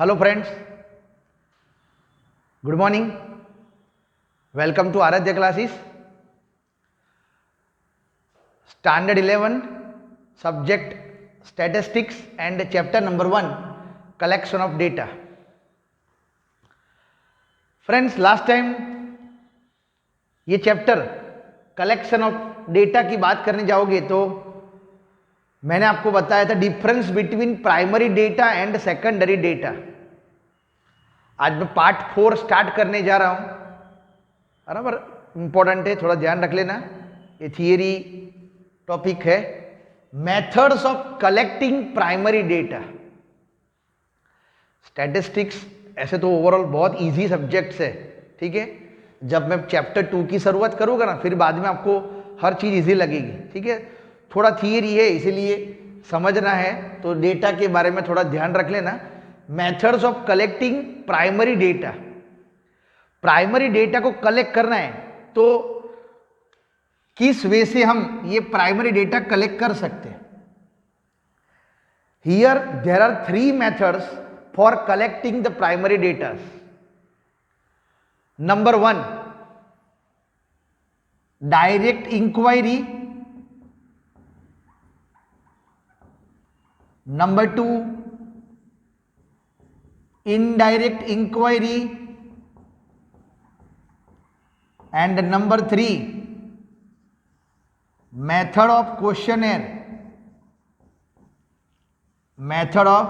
Hello friends, good morning. Welcome to Aaradhya classes. Standard 11 subject statistics and chapter number 1 collection of data. Friends, last time ये chapter collection of data की बात करने जाओगे तो मैंने आपको बताया था difference between primary data and secondary data. आज मैं पार्ट 4 स्टार्ट करने जा रहा हूं, बराबर। इंपॉर्टेंट है, थोड़ा ध्यान रख लेना। ये थियरी टॉपिक है, methods of collecting primary data. Statistics ऐसे तो ओवरऑल बहुत इजी सब्जेक्ट्स है, ठीक है। जब मैं चैप्टर 2 की शुरुआत करूंगा ना, फिर बाद में आपको हर चीज इजी लगेगी, ठीक है। थोड़ा थियरी है, इसीलिए समझना है तो डेटा के बारे में थोड़ा ध्यान रख लेना। Methods of collecting primary data. Primary data को कलेक्ट करना है तो किस वे से हम ये प्राइमरी डेटा कलेक्ट कर सकते हैं। Here there are 3 methods for collecting the primary data. Number 1, direct inquiry. Number 2, indirect inquiry, and number 3, method of questionnaire। method of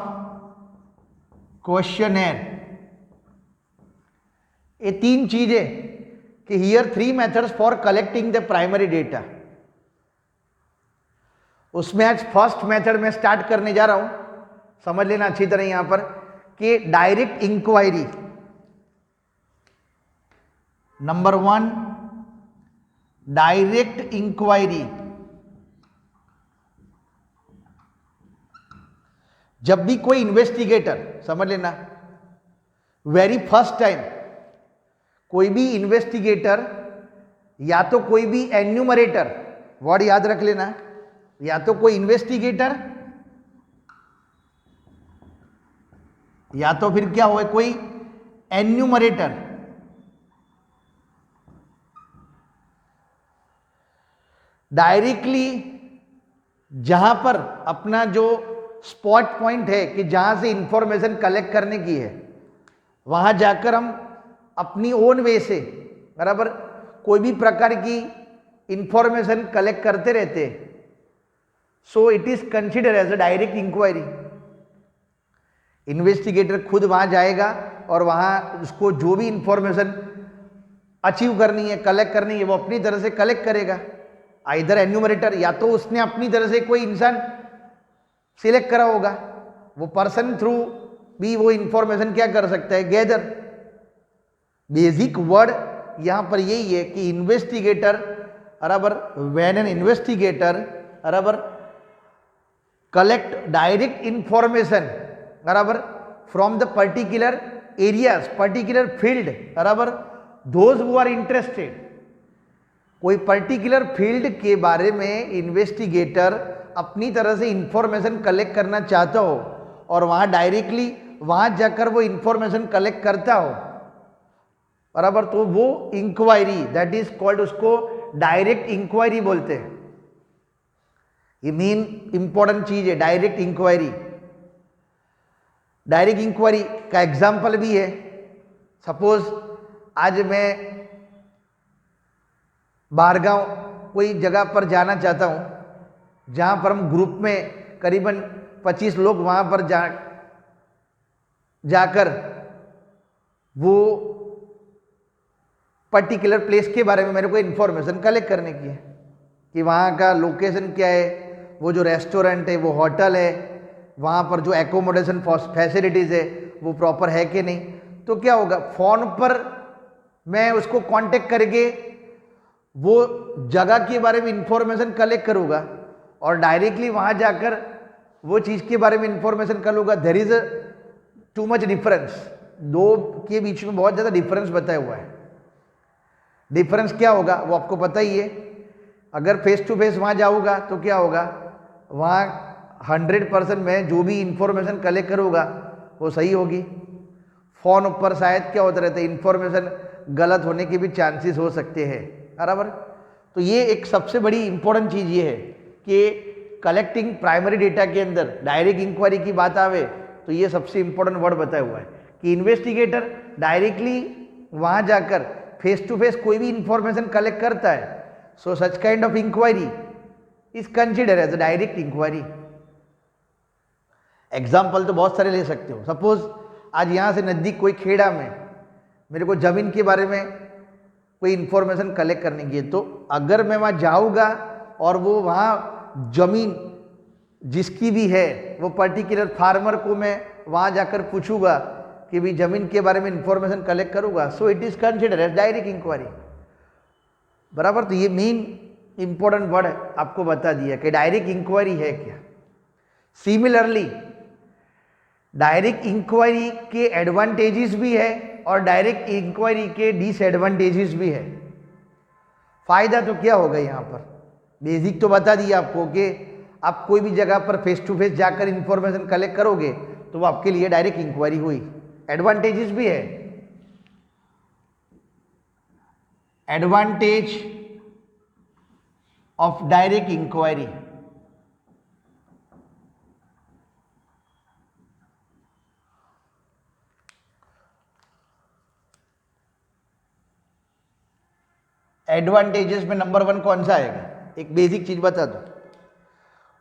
questionnaire। ये 3 चीजें कि here 3 methods for collecting the primary data. उसमें आज first method में start करने जा रहा हूं, समझ लेना अच्छी तरह यहां पर कि direct inquiry. Number 1, direct inquiry. जब भी कोई इन्वेस्टिगेटर, समझ लेना, वेरी फर्स्ट टाइम कोई भी इन्वेस्टिगेटर या तो कोई भी एन्यूमरेटर, वर्ड याद रख लेना, या तो कोई इन्वेस्टिगेटर या तो फिर क्या हुआ, कोई एन्यूमरेटर। डायरेक्टली जहां पर अपना जो स्पॉट पॉइंट है कि जहां से इंफॉर्मेशन कलेक्ट करने की है, वहां जाकर हम अपनी ओन वे से, बराबर, कोई भी प्रकार की इंफॉर्मेशन कलेक्ट करते रहते हैं। So it is consider as a direct inquiry. Investigator खुद वहां जाएगा और वहां उसको जो भी इंफॉर्मेशन अचीव करनी है, कलेक्ट करनी है, वो अपनी तरह से कलेक्ट करेगा। आइदर एन्यूमरेटर, या तो उसने अपनी तरह से कोई इंसान सिलेक्ट करा होगा, वो पर्सन थ्रू भी वो इंफॉर्मेशन क्या कर सकता है, गैदर। बेसिक वर्ड यहां पर यही है कि इन्वेस्टिगेटर, बराबर, व्हेन एन इन्वेस्टिगेटर, बराबर, कलेक्ट डायरेक्ट इंफॉर्मेशन, बराबर, from the particular areas, particular field, बराबर, दोज हु आर इंटरेस्टेड। कोई पर्टिकुलर फील्ड के बारे में इन्वेस्टिगेटर अपनी तरह से इंफॉर्मेशन कलेक्ट करना चाहता हो और वहां डायरेक्टली वहां जाकर वो इंफॉर्मेशन कलेक्ट करता हो, बराबर, तो वो इंक्वायरी, दैट इज कॉल्ड, उसको डायरेक्ट इंक्वायरी बोलते हैं। ये मेन इंपॉर्टेंट चीज है, डायरेक्ट इंक्वायरी। डायरेक्ट इंक्वायरी का एग्जाम्पल भी है। सपोज आज मैं बाहरगांव कोई जगह पर जाना चाहता हूं जहां पर हम ग्रुप में करीबन 25 लोग वहां पर जाकर वो पर्टिकुलर प्लेस के बारे में मेरे को इंफॉर्मेशन कलेक्ट करने की है कि वहाँ का लोकेशन क्या है, वो जो रेस्टोरेंट है, वो होटल है, वहाँ पर जो एकोमोडेशन फैसिलिटीज़ है वो प्रॉपर है कि नहीं। तो क्या होगा, फ़ोन पर मैं उसको कांटेक्ट करके वो जगह के बारे में इंफॉर्मेशन कलेक्ट करूँगा और डायरेक्टली वहाँ जाकर वो चीज़ के बारे में इंफॉर्मेशन करूँगा। There is too much difference, दो के बीच में बहुत ज़्यादा डिफरेंस बताया हुआ है। डिफरेंस क्या होगा वो आपको पता ही है। अगर फेस टू फेस वहाँ जाऊँगा तो क्या होगा, वहाँ 100% मैं जो भी इंफॉर्मेशन कलेक्ट करूँगा वो सही होगी। फ़ोन ऊपर शायद क्या होता रहता है, इन्फॉर्मेशन गलत होने के भी चांसेस हो सकते हैं, बराबर। तो ये एक सबसे बड़ी इंपॉर्टेंट चीज़ ये है कि कलेक्टिंग प्राइमरी डेटा के अंदर डायरेक्ट इंक्वायरी की बात आवे तो ये सबसे इंपॉर्टेंट वर्ड बताया हुआ है कि इन्वेस्टिगेटर डायरेक्टली वहाँ जाकर फेस टू फेस कोई भी इंफॉर्मेशन कलेक्ट करता है, so such kind of inquiry is consider as a direct inquiry. Example तो बहुत सारे ले सकते हो। सपोज आज यहाँ से नज़दीक कोई खेड़ा में मेरे को ज़मीन के बारे में कोई इन्फॉर्मेशन कलेक्ट करनी है, तो अगर मैं वहाँ जाऊँगा और वो वहाँ ज़मीन जिसकी भी है वो पर्टिकुलर फार्मर को मैं वहाँ जाकर पूछूंगा कि भी ज़मीन के बारे में इंफॉर्मेशन कलेक्ट करूँगा, so it is consider as direct inquiry, बराबर। तो ये मेन इंपॉर्टेंट वर्ड आपको बता दिया कि डायरेक्ट इंक्वायरी है क्या। सिमिलरली डायरेक्ट इंक्वायरी के एडवांटेजेस भी है और डायरेक्ट इंक्वायरी के डिसएडवांटेजेस भी है। फायदा तो क्या होगा, यहाँ पर बेसिक तो बता दिया आपको कि आप कोई भी जगह पर फेस टू फेस जाकर इंफॉर्मेशन कलेक्ट करोगे तो वो आपके लिए डायरेक्ट इंक्वायरी हुई। एडवांटेजेस भी है, advantage of direct inquiry, advantages में नंबर 1 कौन सा आएगा, एक बेसिक चीज बता दो।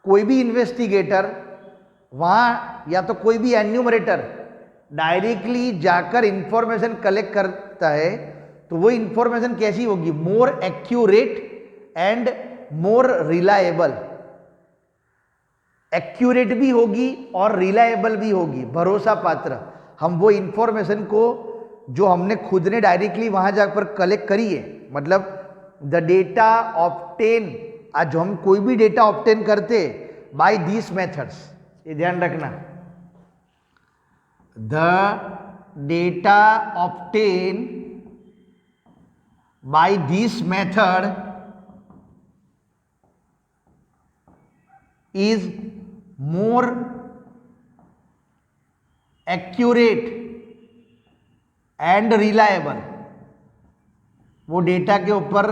कोई भी इन्वेस्टिगेटर वहां या तो कोई भी एन्यूमरेटर डायरेक्टली जाकर इंफॉर्मेशन कलेक्ट करता है तो वो इंफॉर्मेशन कैसी होगी, more accurate and more reliable. Accurate भी होगी और रिलायबल भी होगी, भरोसा पात्र। हम वो इंफॉर्मेशन को जो हमने खुद ने डायरेक्टली वहां जाकर कलेक्ट करी है, मतलब द डेटा ऑब्टेन, आज हम कोई भी डेटा ऑब्टेन करते बाय दिस मेथड्स, ये ध्यान रखना, the data obtain bye this method is more accurate and reliable. वो डेटा के ऊपर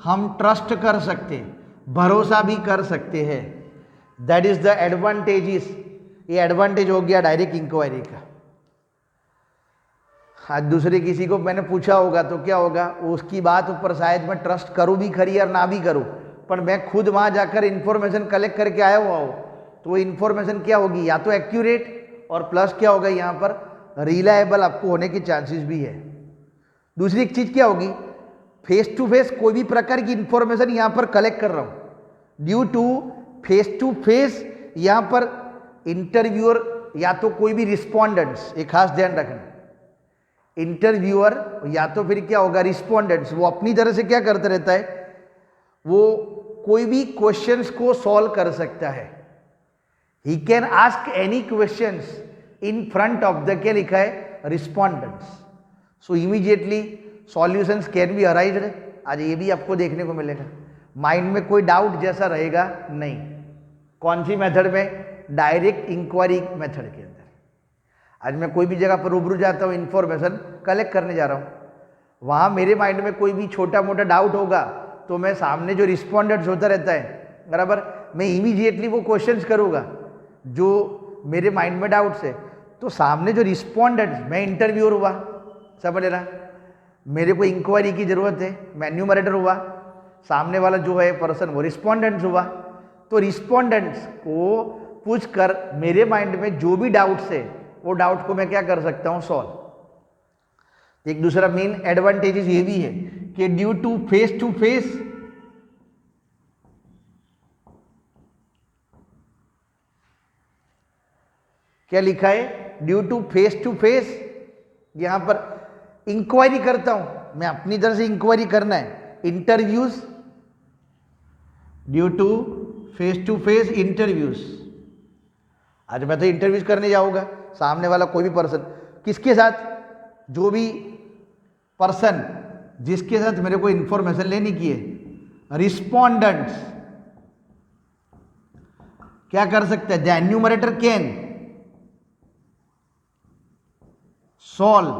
हम ट्रस्ट कर सकते, भरोसा भी कर सकते हैं। That is the advantages. ये एडवांटेज हो गया डायरेक्ट इंक्वायरी का। आज दूसरे किसी को मैंने पूछा होगा तो क्या होगा, उसकी बात ऊपर शायद मैं ट्रस्ट करूं भी खरी और ना भी करूं, पर मैं खुद वहां जाकर इंफॉर्मेशन कलेक्ट करके आया हुआ हूं तो वो इंफॉर्मेशन क्या होगी, या तो एक्यूरेट और प्लस क्या होगा यहाँ पर रिलायबल आपको होने के चांसेस भी है। दूसरी एक चीज क्या होगी, फेस टू फेस कोई भी प्रकार की इंफॉर्मेशन यहाँ पर कलेक्ट कर रहा हूं, due to face to face यहाँ पर इंटरव्यूअर या तो कोई भी रिस्पोंडेंट्स, एक खास ध्यान रखना, इंटरव्यूअर या तो फिर क्या होगा रिस्पोंडेंट्स, वो अपनी तरह से क्या करता रहता है, वो कोई भी क्वेश्चंस को सॉल्व कर सकता है। He can ask any questions in front of the, क्या लिखा है, respondents. So immediately solutions can be arised. आज ये भी आपको देखने को मिलेगा, माइंड में कोई डाउट जैसा रहेगा नहीं। कौन सी मेथड में, डायरेक्ट इंक्वायरी मेथड के अंदर। आज मैं कोई भी जगह पर रूबरू जाता हूँ, इंफॉर्मेशन कलेक्ट करने जा रहा हूँ, वहाँ मेरे माइंड में कोई भी छोटा मोटा डाउट होगा तो मैं सामने जो रिस्पोंडेंट्स होता रहता है, बराबर, मैं इमीडिएटली वो क्वेश्चंस करूँगा जो मेरे माइंड में डाउट्स है। तो सामने जो रिस्पोंडेंट्स, मैं इंटरव्यूअर हुआ, समझ लेना, मेरे को इंक्वायरी की जरूरत है, मैं एन्यूमरेटर हुआ, सामने वाला जो है पर्सन वो रिस्पोंडेंट्स हुआ, तो रिस्पोंडेंट्स को पूछकर मेरे माइंड में जो भी डाउट्स है वो डाउट को मैं क्या कर सकता हूँ, सॉल्व। एक दूसरा मेन एडवांटेजेस ये भी है कि ड्यू टू फेस क्या लिखा है, ड्यू टू फेस यहां पर इंक्वायरी करता हूं मैं, अपनी तरह से इंक्वायरी करना है, interviews, due to face interviews. आज मैं तो इंटरव्यूज करने जाऊंगा, सामने वाला कोई भी पर्सन, किसके साथ, जो भी पर्सन जिसके साथ मेरे को इंफॉर्मेशन लेनी की है, रिस्पोंडेंट्स क्या कर सकते हैं, the enumerator can solve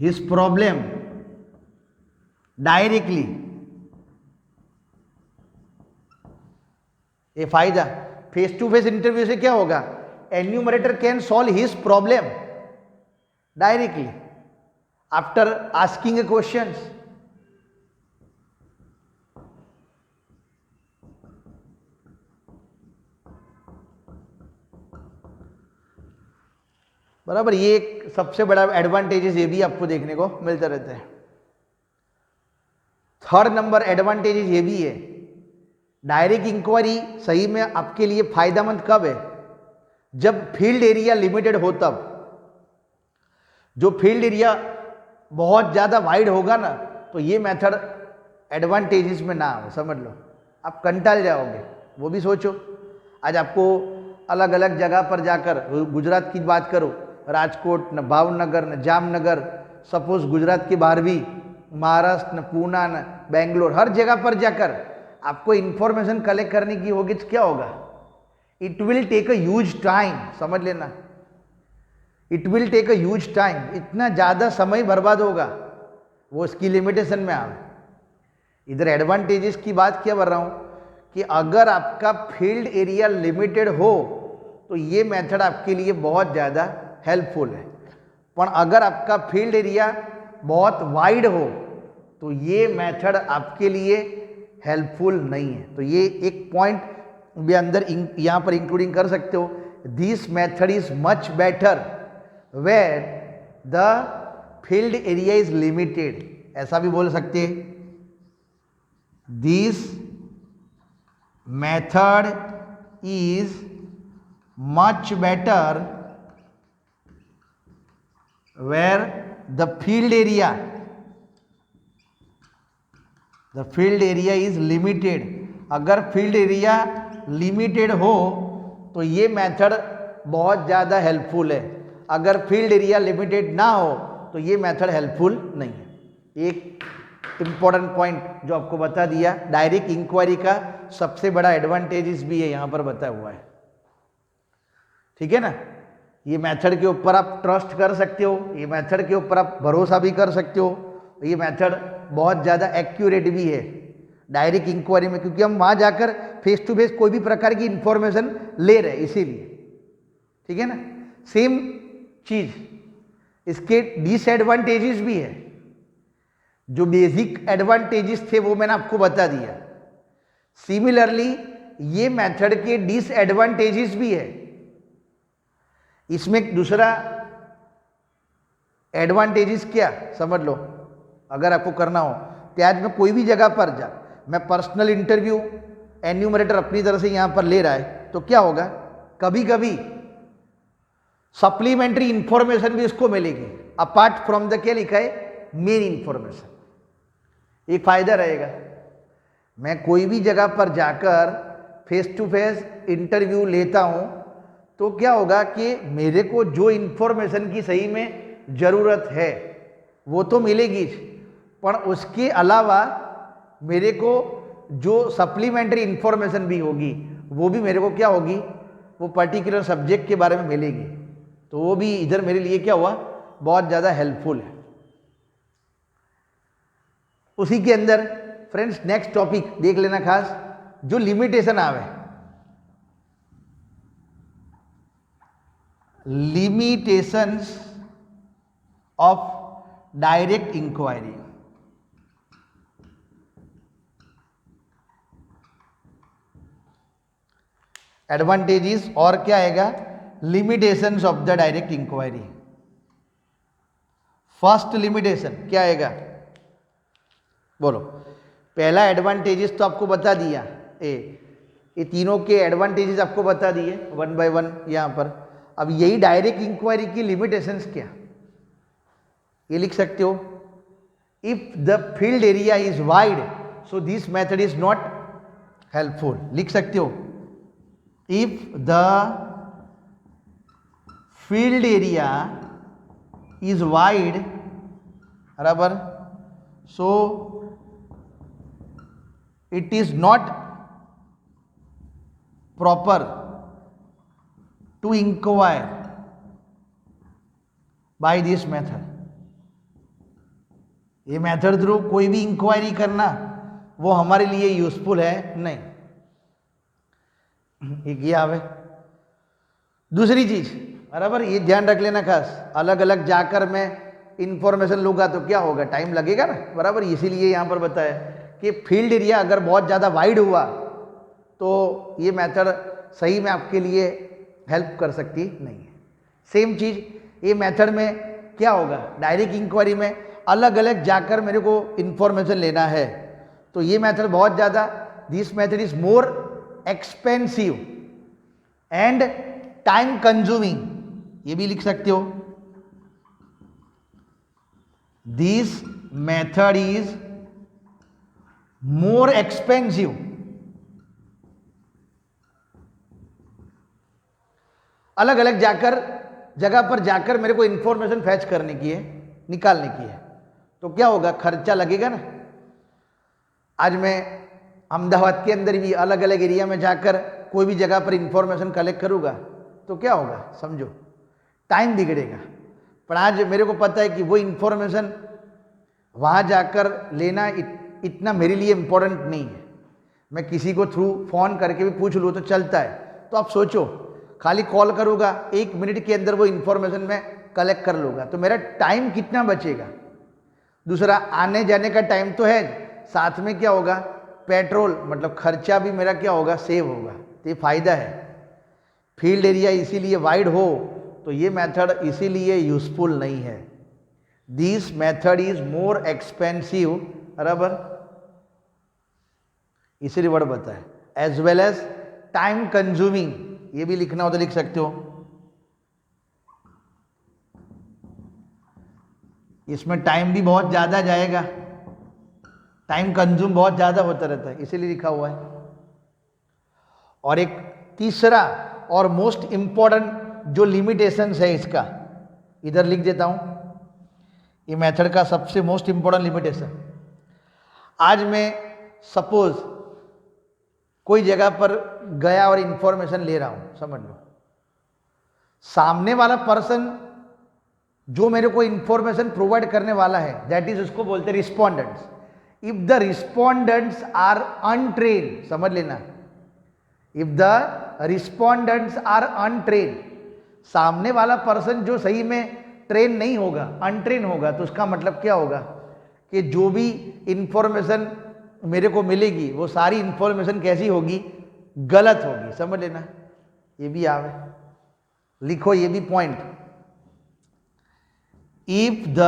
his problem directly, ये फायदा। फेस टू फेस इंटरव्यू से क्या होगा, enumerator can solve his problem directly after asking A questions. बराबर, ये एक सबसे बड़ा एडवांटेजेस ये भी आपको देखने को मिलता रहता है। थर्ड नंबर एडवांटेजेस ये भी है, डायरेक्ट इंक्वायरी सही में आपके लिए फायदेमंद कब है, जब फील्ड एरिया लिमिटेड हो तब। जो फील्ड एरिया बहुत ज़्यादा वाइड होगा ना, तो ये मेथड एडवांटेजेस में ना हो, समझ लो, आप कंटाल जाओगे। वो भी सोचो, आज आपको अलग अलग जगह पर जाकर, गुजरात की बात करो, राजकोट न भावनगर न जामनगर, सपोज गुजरात के बाहर भी महाराष्ट्र न पूना न बेंगलोर, हर जगह पर जाकर आपको इंफॉर्मेशन कलेक्ट करने की होगी तो क्या होगा, it will take a huge time, समझ लेना, it will take a huge time, इतना ज़्यादा समय बर्बाद होगा, वो इसकी लिमिटेशन में आवे। इधर एडवांटेजेस की बात क्या कर रहा हूँ कि अगर आपका फील्ड एरिया लिमिटेड हो तो ये मेथड आपके लिए बहुत ज़्यादा हेल्पफुल है, पर अगर आपका फील्ड एरिया बहुत वाइड हो तो ये मेथड आपके लिए हेल्पफुल नहीं है। तो ये एक पॉइंट भी अंदर यहाँ पर इंक्लूडिंग कर सकते हो, this method is much better where the field area is limited, ऐसा भी बोल सकते हैं, this method is much better where the field area is limited। अगर फील्ड एरिया लिमिटेड हो तो ये मेथड बहुत ज़्यादा हेल्पफुल है, अगर फील्ड एरिया लिमिटेड ना हो तो ये मेथड हेल्पफुल नहीं है। एक इम्पॉर्टेंट पॉइंट जो आपको बता दिया, डायरेक्ट इंक्वायरी का सबसे बड़ा एडवांटेजेस भी है यहाँ पर बताया हुआ है, ठीक है ना। ये मेथड के ऊपर आप ट्रस्ट कर सकते हो, ये मेथड के ऊपर आप भरोसा भी कर सकते हो, ये मेथड बहुत ज़्यादा एक्यूरेट भी है डायरेक्ट इंक्वायरी में, क्योंकि हम वहाँ जाकर फेस टू फेस कोई भी प्रकार की इंफॉर्मेशन ले रहे हैं इसीलिए, ठीक है ना। सेम चीज़ इसके डिसएडवांटेजेस भी है, जो बेसिक एडवांटेजेस थे वो मैंने आपको बता दिया। सिमिलरली ये मेथड के डिसएडवांटेजेस भी है। इसमें एक दूसरा एडवांटेजेस क्या समझ लो, अगर आपको करना हो तो आज मैं कोई भी जगह पर जा, मैं पर्सनल इंटरव्यू एन्यूमरेटर अपनी तरह से यहाँ पर ले रहा है तो क्या होगा, कभी कभी सप्लीमेंट्री इंफॉर्मेशन भी इसको मिलेगी अपार्ट फ्रॉम द क्या लिखा है, मेन इंफॉर्मेशन। एक फायदा रहेगा, मैं कोई भी जगह पर जाकर फेस टू फेस इंटरव्यू लेता हूँ तो क्या होगा कि मेरे को जो इंफॉर्मेशन की सही में ज़रूरत है वो तो मिलेगी, पर उसके अलावा मेरे को जो सप्लीमेंट्री इंफॉर्मेशन भी होगी वो भी मेरे को क्या होगी, वो पर्टिकुलर सब्जेक्ट के बारे में मिलेगी, तो वो भी इधर मेरे लिए क्या हुआ, बहुत ज़्यादा हेल्पफुल है। उसी के अंदर फ्रेंड्स नेक्स्ट टॉपिक देख लेना खास, जो लिमिटेशन आवे, limitations of direct inquiry। Advantages और क्या आएगा, limitations of the direct inquiry. First limitation क्या आएगा, बोलो। पहला एडवांटेजेस तो आपको बता दिया, ये तीनों के एडवांटेजेस आपको बता दिए वन बाय वन यहाँ पर। अब यही डायरेक्ट इंक्वायरी की लिमिटेशंस क्या, ये लिख सकते हो, if the field area is wide so this method is not helpful, लिख सकते हो, if the field area is wide, बराबर, so it is not proper to inquire by this method. ये मेथड थ्रू कोई भी इंक्वायरी करना वो हमारे लिए यूजफुल है नहीं। एक ये आवे। दूसरी चीज बराबर, ये ध्यान रख लेना खास, अलग अलग जाकर मैं इंफॉर्मेशन लूंगा तो क्या होगा, टाइम लगेगा ना बराबर। इसीलिए यहां पर बताया कि फील्ड एरिया अगर बहुत ज़्यादा वाइड हुआ तो ये मेथड सही में आपके लिए हेल्प कर सकती नहीं है। सेम चीज़ ये मेथड में क्या होगा, डायरेक्ट इंक्वायरी में अलग अलग जाकर मेरे को इंफॉर्मेशन लेना है तो ये मेथड बहुत ज़्यादा, this method is more expensive and time consuming, ये भी लिख सकते हो। This method is more expensive, अलग अलग जाकर जगह पर जाकर मेरे को इंफॉर्मेशन फैच करने की है, निकालने की है तो क्या होगा, खर्चा लगेगा ना। आज मैं अहमदाबाद के अंदर भी अलग अलग एरिया में जाकर कोई भी जगह पर इंफॉर्मेशन कलेक्ट करूंगा तो क्या होगा, समझो टाइम बिगड़ेगा। पर आज मेरे को पता है कि वो इंफॉर्मेशन वहां जाकर लेना इतना मेरे लिए इम्पोर्टेंट नहीं है, मैं किसी को थ्रू फोन करके भी पूछ लूँ तो चलता है। तो आप सोचो खाली कॉल करूँगा 1 मिनट के अंदर वो इंफॉर्मेशन मैं कलेक्ट कर लूँगा तो मेरा टाइम कितना बचेगा। दूसरा आने जाने का टाइम तो है, साथ में क्या होगा, पेट्रोल मतलब खर्चा भी मेरा क्या होगा, सेव होगा। तो ये फायदा है। फील्ड एरिया इसीलिए वाइड हो तो ये मेथड इसीलिए यूजफुल नहीं है। This method is more expensive बराबर, इसीलिए वर्ड बताए, as well as time consuming, ये भी लिखना हो तो लिख सकते हो। इसमें टाइम भी बहुत ज्यादा जाएगा, टाइम कंज्यूम बहुत ज्यादा होता रहता है, इसीलिए लिखा हुआ है। और एक तीसरा और मोस्ट इंपॉर्टेंट जो लिमिटेशंस है इसका, इधर लिख देता हूं, ये मेथड का सबसे मोस्ट इंपॉर्टेंट लिमिटेशन। आज मैं सपोज कोई जगह पर गया और इंफॉर्मेशन ले रहा हूं, समझ लो सामने वाला पर्सन जो मेरे को इंफॉर्मेशन प्रोवाइड करने वाला है दैट इज, उसको बोलते हैं respondents. If the respondents are untrained, समझ लेना, if the respondents are untrained, सामने वाला पर्सन जो सही में ट्रेन नहीं होगा, अनट्रेन होगा, तो उसका मतलब क्या होगा कि जो भी इंफॉर्मेशन मेरे को मिलेगी वो सारी इंफॉर्मेशन कैसी होगी, गलत होगी, समझ लेना। ये भी आवे, लिखो ये भी point. If the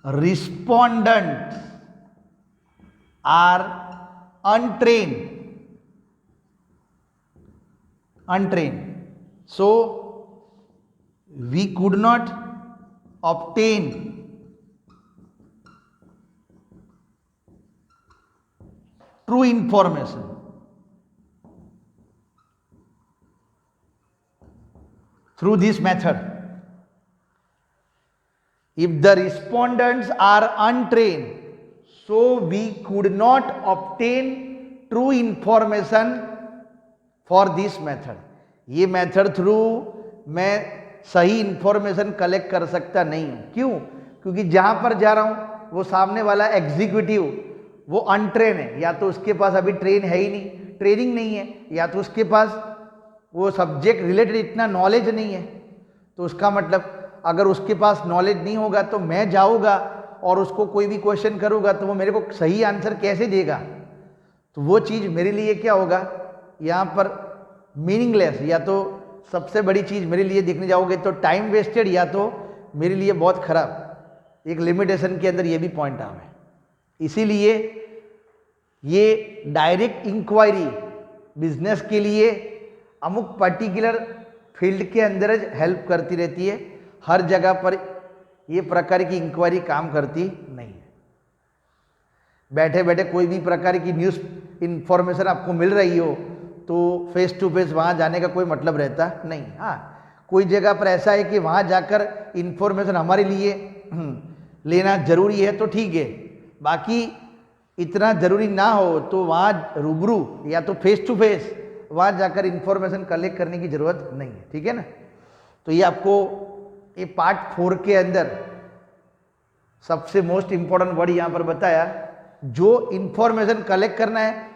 respondent are untrained, so we could not obtain true information through this method. If the respondents are untrained, so we could not obtain true information for this method. ये method through मैं सही information collect कर सकता नहीं हूं। क्यों? क्योंकि जहां पर जा रहा हूं वो सामने वाला एग्जीक्यूटिव वो अनट्रेन है, या तो उसके पास अभी ट्रेन है ही नहीं, ट्रेनिंग नहीं है, या तो उसके पास वो सब्जेक्ट रिलेटेड इतना नॉलेज नहीं है। तो उसका मतलब अगर उसके पास नॉलेज नहीं होगा तो मैं जाऊंगा और उसको कोई भी क्वेश्चन करूंगा तो वो मेरे को सही आंसर कैसे देगा। तो वो चीज़ मेरे लिए क्या होगा, यहाँ पर मीनिंगलेस, या तो सबसे बड़ी चीज़ मेरे लिए देखने जाओगे तो टाइम वेस्टेड, या तो मेरे लिए बहुत खराब। एक लिमिटेशन के अंदर ये भी पॉइंट आवे। इसीलिए ये डायरेक्ट इंक्वायरी बिजनेस के लिए अमुक पर्टिकुलर फील्ड के अंदर हेल्प करती रहती है, हर जगह पर ये प्रकार की इंक्वायरी काम करती नहीं है। बैठे बैठे कोई भी प्रकार की न्यूज़ इंफॉर्मेशन आपको मिल रही हो तो फेस टू फेस वहाँ जाने का कोई मतलब रहता नहीं। हाँ, कोई जगह पर ऐसा है कि वहाँ जाकर इंफॉर्मेशन हमारे लिए लेना जरूरी है तो ठीक है, बाकी इतना ज़रूरी ना हो तो वहाँ रूबरू या तो फेस टू फेस वहाँ जाकर इंफॉर्मेशन कलेक्ट करने की ज़रूरत नहीं है। ठीक है ना। तो ये आपको ये पार्ट 4 के अंदर सबसे मोस्ट इंपॉर्टेंट वर्ड यहां पर बताया, जो इंफॉर्मेशन कलेक्ट करना है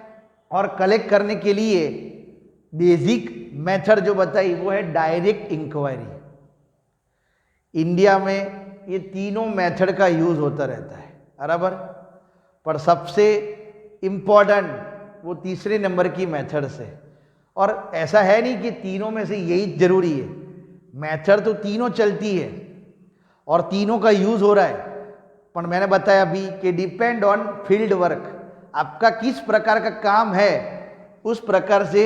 और कलेक्ट करने के लिए बेसिक मेथड जो बताई वो है डायरेक्ट इंक्वायरी। इंडिया में ये तीनों मेथड का यूज होता रहता है बराबर, पर सबसे इंपॉर्टेंट वो तीसरे नंबर की मेथड से। और ऐसा है नहीं कि तीनों में से यही जरूरी है, मेथड तो तीनों चलती है और तीनों का यूज हो रहा है, पर मैंने बताया अभी कि डिपेंड ऑन फील्ड वर्क, आपका किस प्रकार का काम है उस प्रकार से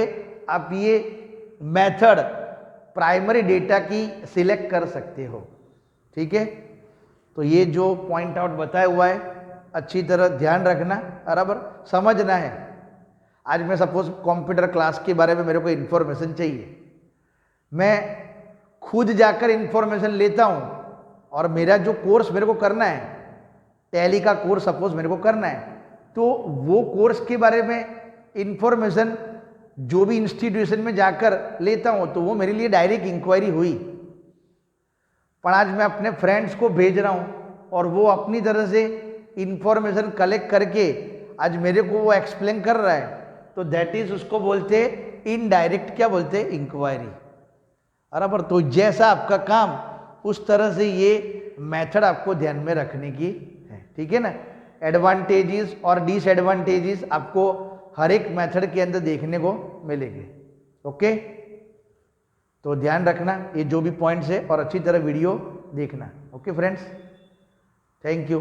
आप ये मेथड प्राइमरी डेटा की सिलेक्ट कर सकते हो। ठीक है, तो ये जो पॉइंट आउट बताया हुआ है अच्छी तरह ध्यान रखना, बराबर समझना है। आज मैं सपोज कंप्यूटर क्लास के बारे में मेरे को इन्फॉर्मेशन चाहिए, मैं खुद जाकर इन्फॉर्मेशन लेता हूँ और मेरा जो कोर्स मेरे को करना है, टैली का कोर्स सपोज मेरे को करना है, तो वो कोर्स के बारे में इन्फॉर्मेशन जो भी इंस्टीट्यूशन में जाकर लेता हूँ तो वो मेरे लिए डायरेक्ट इंक्वायरी हुई। पर आज मैं अपने फ्रेंड्स को भेज रहा हूँ और वो अपनी तरह से इंफॉर्मेशन कलेक्ट करके आज मेरे को वो एक्सप्लेन कर रहा है, तो दैट इज उसको बोलते इनडायरेक्ट, क्या बोलते हैं, इंक्वायरी। बराबर, तो जैसा आपका काम उस तरह से ये मेथड आपको ध्यान में रखने की है। ठीक है ना, एडवांटेजेस और डिसएडवांटेजेस आपको हर एक मेथड के अंदर देखने को मिलेंगे। ओके, तो ध्यान रखना ये जो भी पॉइंट्स है और अच्छी तरह वीडियो देखना। Okay friends, thank you.